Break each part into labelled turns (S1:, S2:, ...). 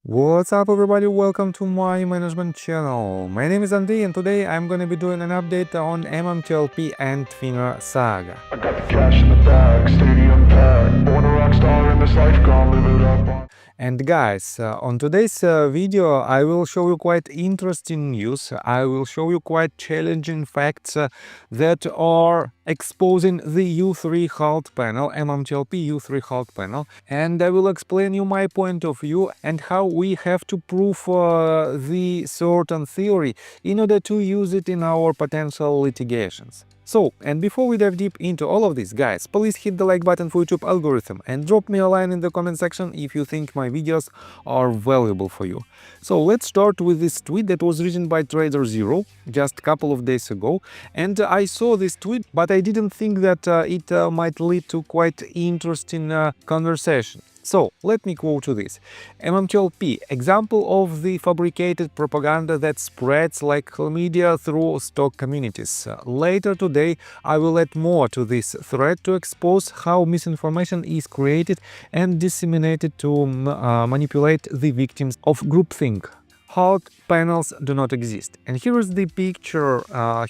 S1: What's up everybody, welcome to my management channel. My name is Andy and today I'm gonna be doing an update on MMTLP and Finner Saga.
S2: I got the cash in the bag, stadium packed. Born a rock star in this life, gonna live it up.
S1: And guys, on today's video I will show you quite interesting news. I will show you quite challenging facts that are exposing the U3 halt panel, MMTLP U3 halt panel, and I will explain you my point of view and how we have to prove the certain theory in order to use it in our potential litigations. So, and before we dive deep into all of this, guys, please hit the like button for YouTube algorithm and drop me a line in the comment section if you think my videos are valuable for you. So let's start with this tweet that was written by Trader Zero just a couple of days ago, and I saw this tweet, but I didn't think that it might lead to quite interesting conversation. So, let me quote to this. MMTLP, example of the fabricated propaganda that spreads like chlamydia through stock communities. Later today, I will add more to this thread to expose how misinformation is created and disseminated to manipulate the victims of groupthink. Halt panels do not exist. And here is the picture,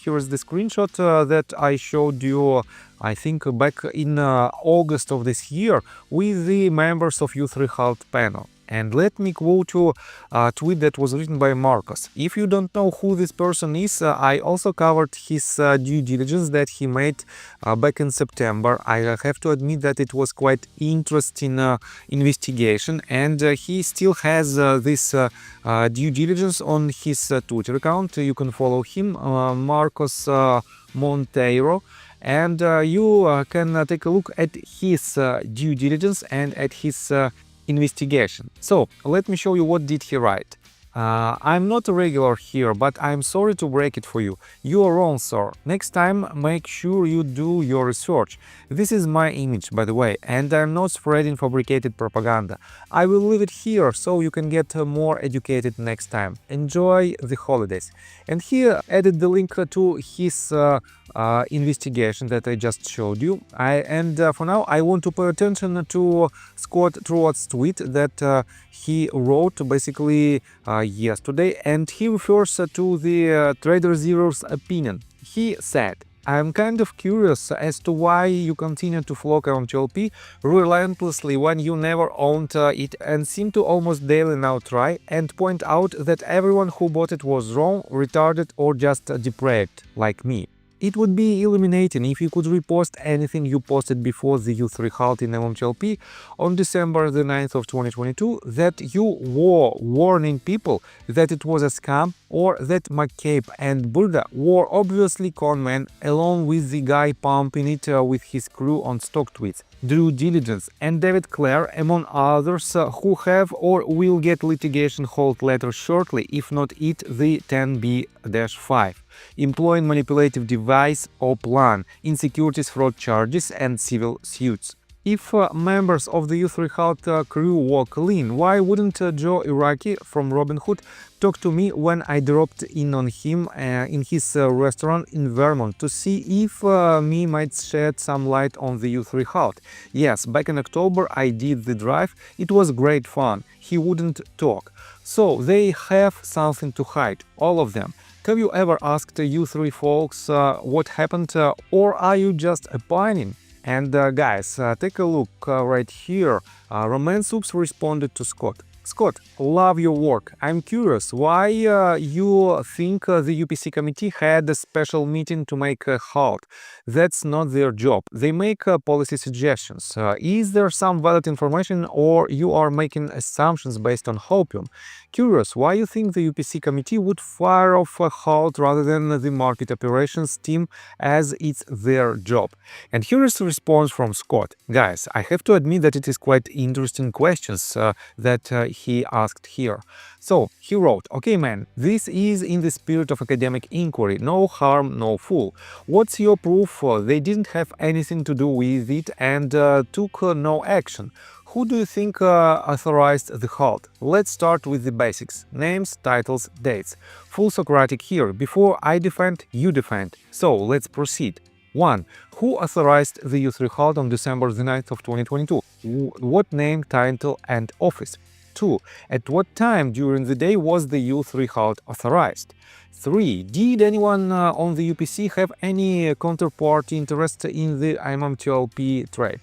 S1: here is the screenshot that I showed you, I think back in August of this year with the members of U3 halt panel. And let me quote you a tweet that was written by Marcos. If you don't know who this person is, I also covered his due diligence that he made back in September. I have to admit that it was quite interesting investigation, and he still has this due diligence on his Twitter account. You can follow him, Marcos Monteiro. And you can take a look at his due diligence and at his investigation. So let me show you what did he write. I'm not a regular here, but I'm sorry to break it for you. You are wrong, sir. Next time, make sure you do your research. This is my image, by the way, and I'm not spreading fabricated propaganda. I will leave it here so you can get more educated next time. Enjoy the holidays. And he added the link to his investigation that I just showed you. For now, I want to pay attention to Scott Truatt's tweet that he wrote basically yesterday, and he refers to the Trader Zero's opinion. He said, I'm kind of curious as to why you continue to flock MMTLP relentlessly when you never owned it and seem to almost daily now try and point out that everyone who bought it was wrong, retarded or just depraved, like me. It would be illuminating if you could repost anything you posted before the U3 halt in MMTLP on December the 9th of 2022 that you were warning people that it was a scam, or that McCabe and Burda were obviously con men along with the guy pumping it with his crew on stock tweets, Due Diligence and David Clare, among others who have or will get litigation hold letters shortly, if not it, the 10B-5, employing manipulative device or plan, insecurities, fraud charges and civil suits. If members of the U3 halt crew were clean, why wouldn't Joe Iraqi from Robinhood talk to me when I dropped in on him in his restaurant in Vermont to see if me might shed some light on the U3 halt? Yes, back in October I did the drive, it was great fun, he wouldn't talk. So they have something to hide, all of them. Have you ever asked U3 folks what happened, or are you just opining? And guys, take a look right here. Roman Soups responded to Scott. Scott, love your work. I'm curious why you think the UPC committee had a special meeting to make a halt. That's not their job. They make policy suggestions. Is there some valid information, or you are making assumptions based on hopium? Curious why you think the UPC committee would fire off a halt rather than the market operations team, as it's their job. And here is the response from Scott. Guys, I have to admit that it is quite interesting questions that he asked here. So he wrote, okay man, this is in the spirit of academic inquiry, no harm, no fool. What's your proof? They didn't have anything to do with it and took no action. Who do you think authorized the halt? Let's start with the basics. Names, titles, dates. Full Socratic here. Before I defend, you defend. So let's proceed. 1. Who authorized the U3 halt on December the 9th of 2022? What name, title and office? 2. At what time during the day was the U3 halt authorized? 3. Did anyone on the UPC have any counterparty interest in the MMTLP trade?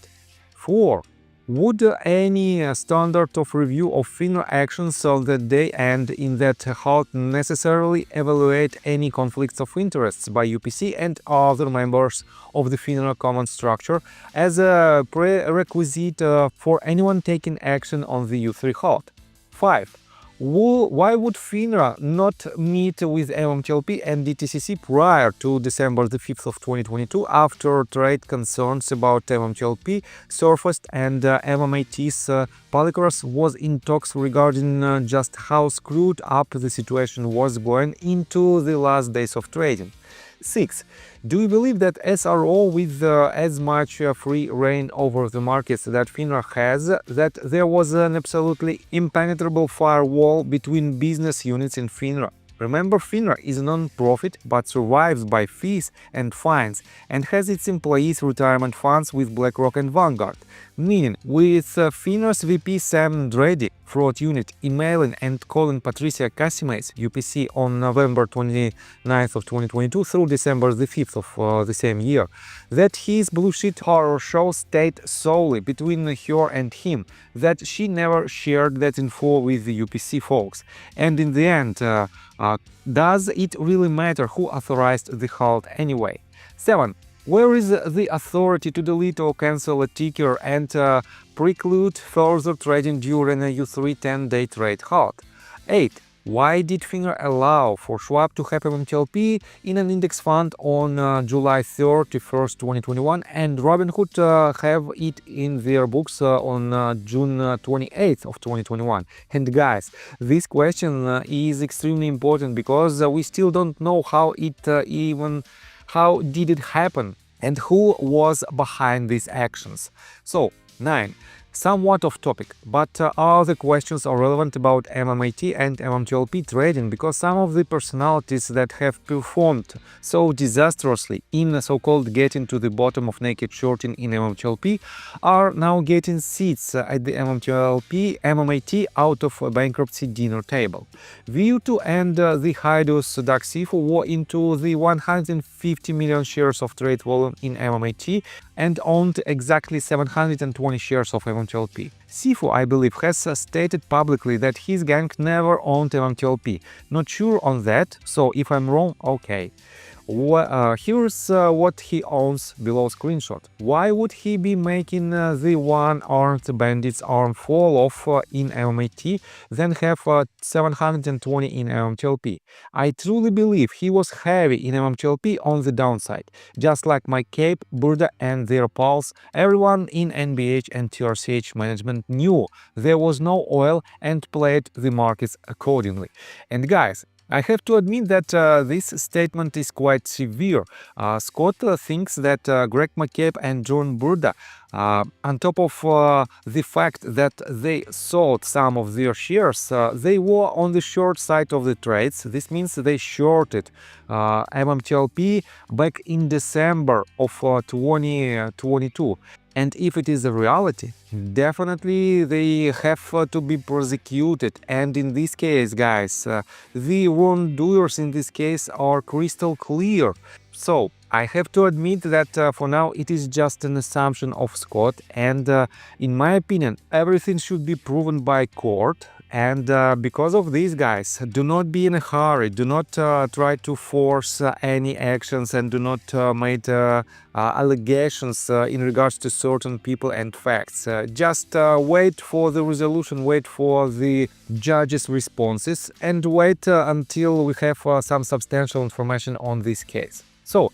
S1: 4. Would any standard of review of FINRA actions on that day and in that halt necessarily evaluate any conflicts of interests by UPC and other members of the FINRA common structure as a prerequisite for anyone taking action on the U3 halt? 5. Why would FINRA not meet with MMTLP and DTCC prior to December the 5th of 2022 after trade concerns about MMTLP surfaced and MMAT's Polycross was in talks regarding just how screwed up the situation was going into the last days of trading? 6. Do you believe that SRO with as much free reign over the markets that FINRA has, that there was an absolutely impenetrable firewall between business units in FINRA? Remember, FINRA is a non-profit but survives by fees and fines and has its employees' retirement funds with BlackRock and Vanguard. Meaning, with FINRA's VP Sam Drady, fraud unit, emailing and calling Patricia Casimes, UPC, on November 29th of 2022 through December the 5th of the same year, that his bullshit horror show stayed solely between her and him, that she never shared that info with the UPC folks. And in the end, does it really matter who authorized the halt anyway? 7. Where is the authority to delete or cancel a ticker and preclude further trading during a U3 10-day trade halt? 8. Why did FINRA allow for Schwab to have MMTLP in an index fund on July 31st, 2021 and Robinhood have it in their books on June 28th of 2021? And guys, this question is extremely important because we still don't know how did it happen and who was behind these actions. So, 9. Somewhat off topic, but are the questions are relevant about MMAT and MMTLP trading because some of the personalities that have performed so disastrously in so-called getting to the bottom of naked shorting in MMTLP are now getting seats at the MMAT out of a bankruptcy dinner table. View2 and the Haidus Daxifu were into the 150 million shares of trade volume in MMAT and owned exactly 720 shares of MMTLP. Sifu, I believe, has stated publicly that his gang never owned MMTLP. Not sure on that, so if I'm wrong, okay. Here's what he owns below screenshot. Why would he be making the one-armed bandit's arm fall off in MMAT, then have 720 in MMTLP? I truly believe he was heavy in MMTLP on the downside. Just like my Cape, Burda and their pals, everyone in NBH and TRCH management knew there was no oil and played the markets accordingly. And guys, I have to admit that this statement is quite severe. Scott thinks that Greg McCabe and John Burda, on top of the fact that they sold some of their shares, they were on the short side of the trades. This means they shorted MMTLP back in December of 2022. And if it is a reality, definitely they have to be prosecuted. And in this case, guys, the wrongdoers in this case are crystal clear. So I have to admit that for now it is just an assumption of Scott, and in my opinion, everything should be proven by court. And because of this, guys, do not be in a hurry, do not try to force any actions, and do not make allegations in regards to certain people and facts. Just wait for the resolution, wait for the judge's responses, and wait until we have some substantial information on this case. So,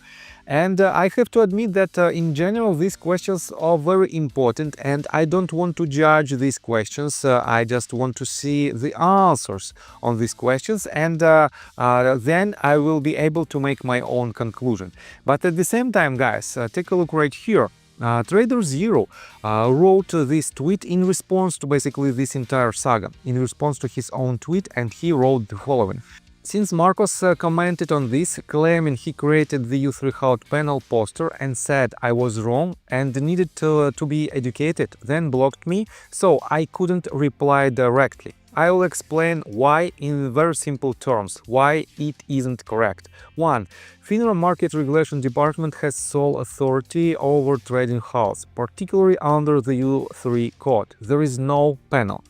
S1: and I have to admit that in general these questions are very important, and I don't want to judge these questions. I just want to see the answers on these questions, and then I will be able to make my own conclusion. But at the same time, guys, take a look right here. Trader Zero wrote this tweet in response to basically this entire saga, in response to his own tweet, and he wrote the following. Since Marcos commented on this, claiming he created the U3 halt panel poster and said I was wrong and needed to be educated, then blocked me, so I couldn't reply directly. I will explain why in very simple terms, why it isn't correct. 1. FINRA Market Regulation Department has sole authority over trading halts, particularly under the U3 code. There is no panel.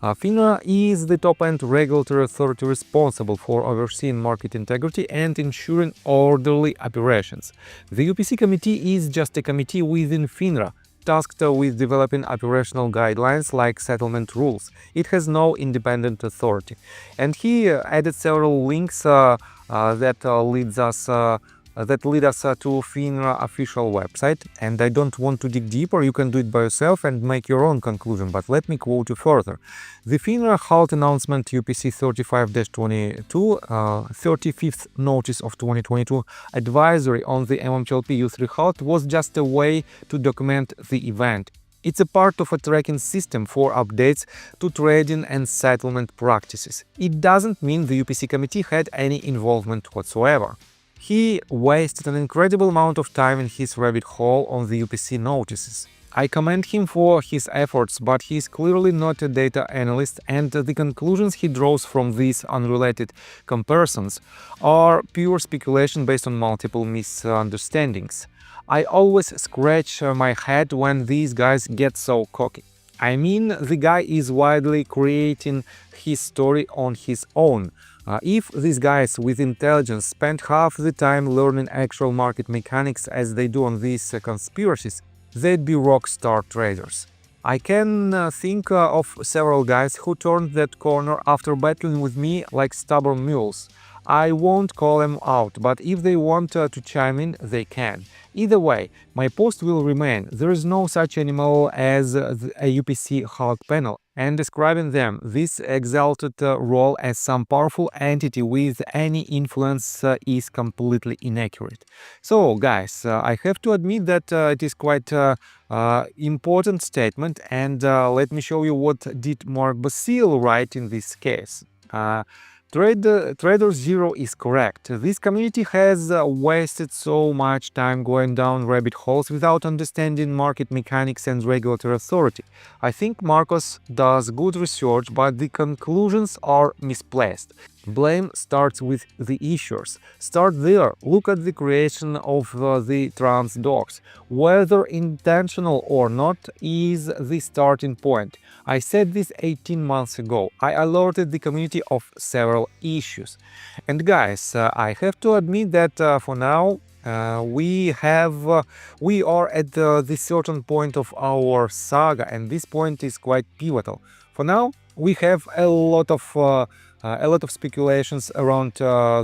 S1: FINRA is the top-end regulatory authority responsible for overseeing market integrity and ensuring orderly operations. The UPC committee is just a committee within FINRA, tasked with developing operational guidelines like settlement rules. It has no independent authority. And he added several links that lead us to FINRA official website, and I don't want to dig deeper. You can do it by yourself and make your own conclusion, but let me quote you further. The FINRA halt announcement UPC 35-22, 35th notice of 2022 advisory on the MMTLP U3 halt was just a way to document the event. It's a part of a tracking system for updates to trading and settlement practices. It doesn't mean the UPC committee had any involvement whatsoever. He wasted an incredible amount of time in his rabbit hole on the UPC notices. I commend him for his efforts, but he is clearly not a data analyst, and the conclusions he draws from these unrelated comparisons are pure speculation based on multiple misunderstandings. I always scratch my head when these guys get so cocky. I mean, the guy is widely creating his story on his own. If these guys with intelligence spend half the time learning actual market mechanics as they do on these conspiracies, they'd be rock star traders. I can think of several guys who turned that corner after battling with me like stubborn mules. I won't call them out, but if they want to chime in, they can. Either way, my post will remain. There is no such animal as a UPC halt panel, and describing them, this exalted role as some powerful entity with any influence is completely inaccurate. So, guys, I have to admit that it is quite important statement, and let me show you what did Mark Basile write in this case. Trader Zero is correct. This community has wasted so much time going down rabbit holes without understanding market mechanics and regulatory authority. I think Marcos does good research, but the conclusions are misplaced. Blame starts with the issuers. Start there. Look at the creation of the trans docs. Whether intentional or not is the starting point. I said this 18 months ago. I alerted the community of several issues. And guys, I have to admit that for now we are at the certain point of our saga, and this point is quite pivotal. For now, we have a lot of speculations around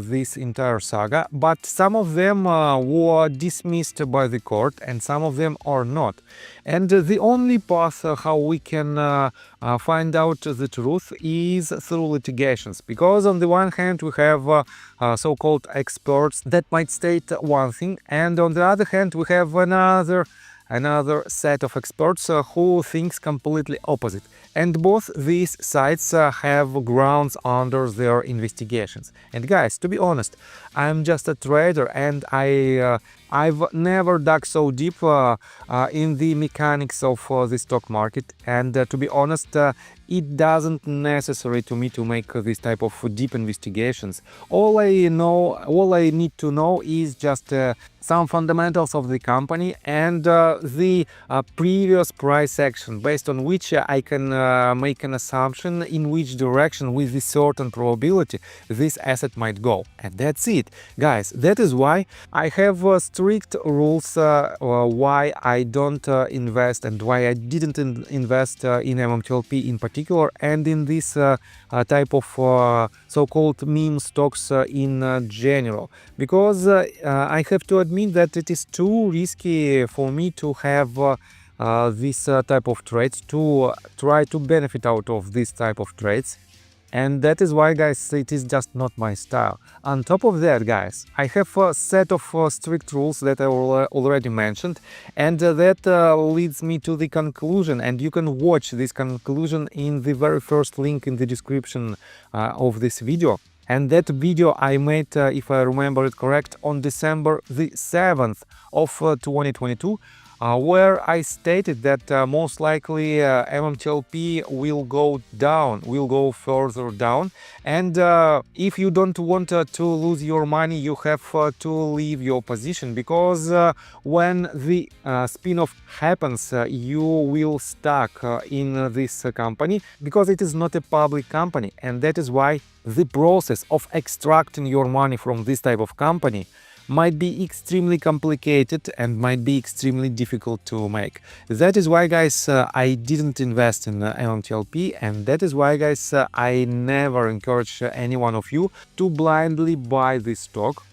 S1: this entire saga, but some of them were dismissed by the court and some of them are not. And the only path how we can find out the truth is through litigations, because on the one hand we have so-called experts that might state one thing, and on the other hand we have another set of experts who thinks completely opposite. And both these sides have grounds under their investigations. And guys, to be honest, I'm just a trader, and I've never dug so deep in the mechanics of the stock market. And to be honest, it doesn't necessary to me to make this type of deep investigations. All I need to know is just some fundamentals of the company and the previous price action, based on which I can make an assumption in which direction with a certain probability this asset might go. And that's it, guys. That is why I have strict rules why I don't invest and why I didn't invest in MMTLP in particular, and in this type of so-called meme stocks in general, because I have to admit that it is too risky for me to have this type of trades, to try to benefit out of this type of trades. And that is why, guys, it is just not my style. On top of that, guys, I have a set of strict rules that I already mentioned, and that leads me to the conclusion, and you can watch this conclusion in the very first link in the description of this video. And that video I made, if I remember it correct, on December the 7th of 2022, where I stated that most likely MMTLP will go down, will go further down. And if you don't want to lose your money, you have to leave your position, because when the spin-off happens, you will stuck in this company, because it is not a public company. And that is why the process of extracting your money from this type of company might be extremely complicated and might be extremely difficult to make. That is why, guys, I didn't invest in MMTLP, and that is why, guys, I never encourage any one of you to blindly buy this stock.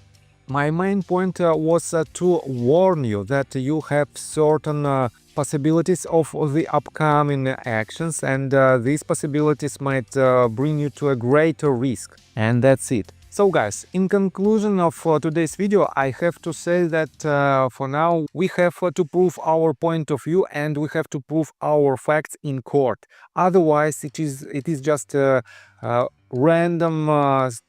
S1: My main point was to warn you that you have certain possibilities of the upcoming actions, and these possibilities might bring you to a greater risk, and that's it. So guys, in conclusion of today's video, I have to say that for now we have to prove our point of view, and we have to prove our facts in court. Otherwise, it is just random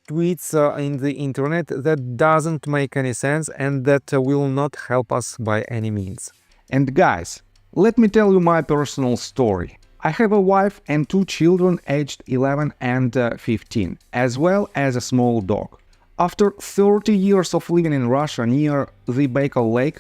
S1: tweets in the internet that doesn't make any sense and that will not help us by any means.
S3: And guys, let me tell you my personal story. I have a wife and 2 children aged 11 and 15, as well as a small dog. After 30 years of living in Russia near the Baikal Lake,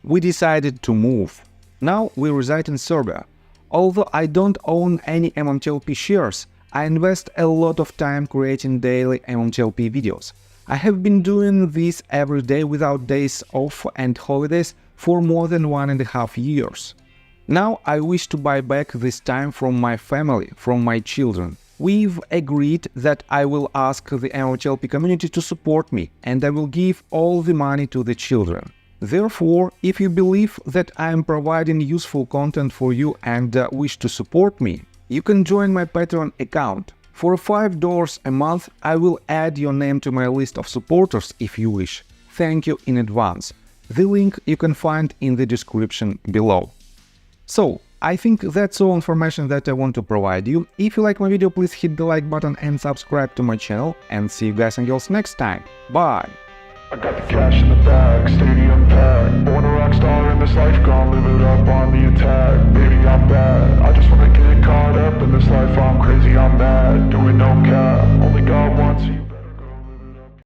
S3: we decided to move. Now we reside in Serbia. Although I don't own any MMTLP shares, I invest a lot of time creating daily MMTLP videos. I have been doing this every day without days off and holidays for more than 1.5 years. Now I wish to buy back this time from my family, from my children. We've agreed that I will ask the MMTLP community to support me, and I will give all the money to the children. Therefore, if you believe that I am providing useful content for you and wish to support me, you can join my Patreon account. For $5 a month, I will add your name to my list of supporters if you wish. Thank you in advance. The link you can find in the description below. So, I think that's all information that I want to provide you. If you like my video, please hit the like button and subscribe to my channel, and see you guys and girls next time. Bye!
S2: I got the cash in the bag, stadium packed. Born a rock star in this life, gonna live it up on the